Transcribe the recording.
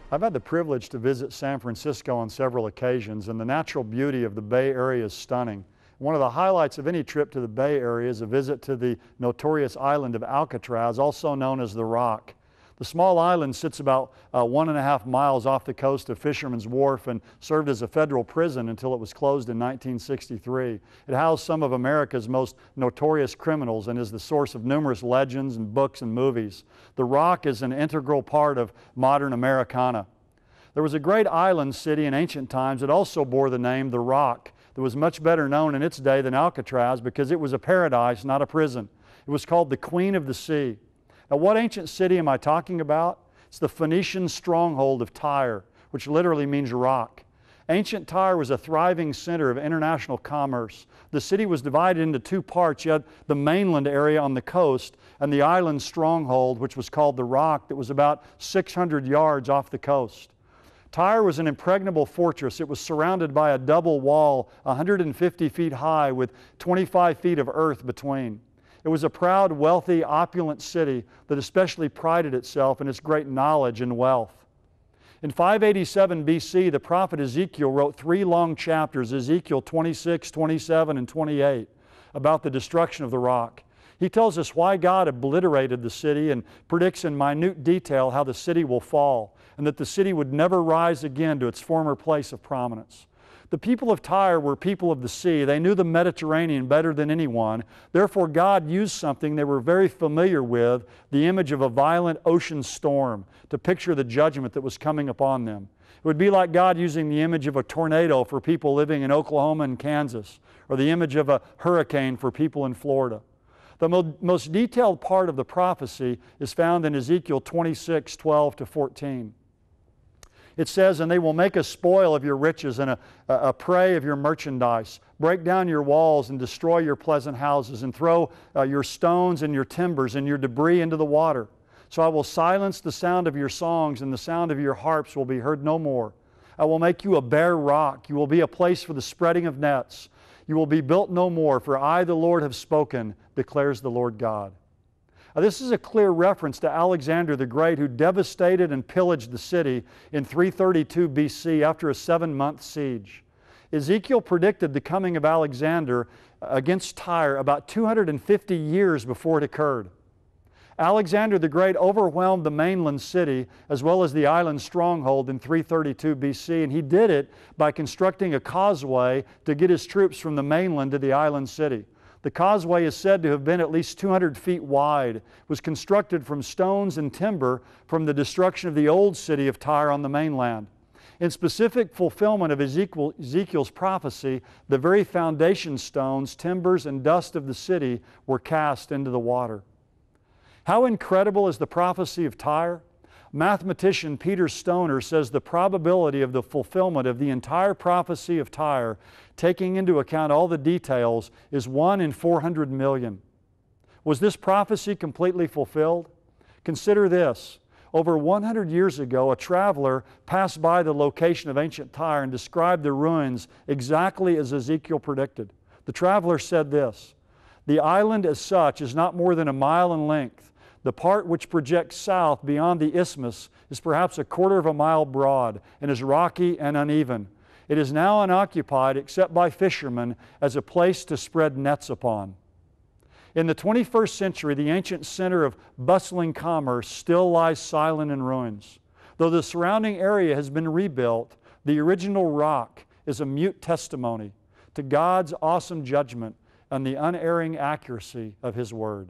I've had the privilege to visit San Francisco on several occasions, and the natural beauty of the Bay Area is stunning. One of the highlights of any trip to the Bay Area is a visit to the notorious island of Alcatraz, also known as the Rock. The small island sits about 1.5 miles off the coast of Fisherman's Wharf and served as a federal prison until it was closed in 1963. It housed some of America's most notorious criminals and is the source of numerous legends and books and movies. The Rock is an integral part of modern Americana. There was a great island city in ancient times that also bore the name the Rock, that was much better known in its day than Alcatraz because it was a paradise, not a prison. It was called the Queen of the Sea. Now, what ancient city am I talking about? It's the Phoenician stronghold of Tyre, which literally means rock. Ancient Tyre was a thriving center of international commerce. The city was divided into two parts. You had the mainland area on the coast and the island stronghold, which was called the Rock, that was about 600 yards off the coast. Tyre was an impregnable fortress. It was surrounded by a double wall 150 feet high with 25 feet of earth between. It was a proud, wealthy, opulent city that especially prided itself in its great knowledge and wealth. In 587 BC, the prophet Ezekiel wrote 3 long chapters, Ezekiel 26, 27, and 28, about the destruction of the Rock. He tells us why God obliterated the city and predicts in minute detail how the city will fall and that the city would never rise again to its former place of prominence. The people of Tyre were people of the sea. They knew the Mediterranean better than anyone. Therefore, God used something they were very familiar with, the image of a violent ocean storm, to picture the judgment that was coming upon them. It would be like God using the image of a tornado for people living in Oklahoma and Kansas, or the image of a hurricane for people in Florida. The most detailed part of the prophecy is found in Ezekiel 26, 12 to 14. It says, "And they will make a spoil of your riches and a prey of your merchandise, break down your walls and destroy your pleasant houses, and throw your stones and your timbers and your debris into the water. So I will silence the sound of your songs, and the sound of your harps will be heard no more. I will make you a bare rock. You will be a place for the spreading of nets. You will be built no more, for I, the Lord, have spoken, declares the Lord God." This is a clear reference to Alexander the Great, who devastated and pillaged the city in 332 BC after a 7-month siege. Ezekiel predicted the coming of Alexander against Tyre about 250 years before it occurred. Alexander the Great overwhelmed the mainland city as well as the island stronghold in 332 BC, and he did it by constructing a causeway to get his troops from the mainland to the island city. The causeway is said to have been at least 200 feet wide. It was constructed from stones and timber from the destruction of the old city of Tyre on the mainland. In specific fulfillment of Ezekiel's prophecy, the very foundation stones, timbers, and dust of the city were cast into the water. How incredible is the prophecy of Tyre? Mathematician Peter Stoner says the probability of the fulfillment of the entire prophecy of Tyre, taking into account all the details, is 1 in 400 million. Was this prophecy completely fulfilled? Consider this. Over 100 years ago, a traveler passed by the location of ancient Tyre and described the ruins exactly as Ezekiel predicted. The traveler said this: "The island as such is not more than a mile in length. The part which projects south beyond the isthmus is perhaps 1/4 of a mile broad and is rocky and uneven. It is now unoccupied except by fishermen as a place to spread nets upon." In the 21st century, the ancient center of bustling commerce still lies silent in ruins. Though the surrounding area has been rebuilt, the original rock is a mute testimony to God's awesome judgment and the unerring accuracy of His Word.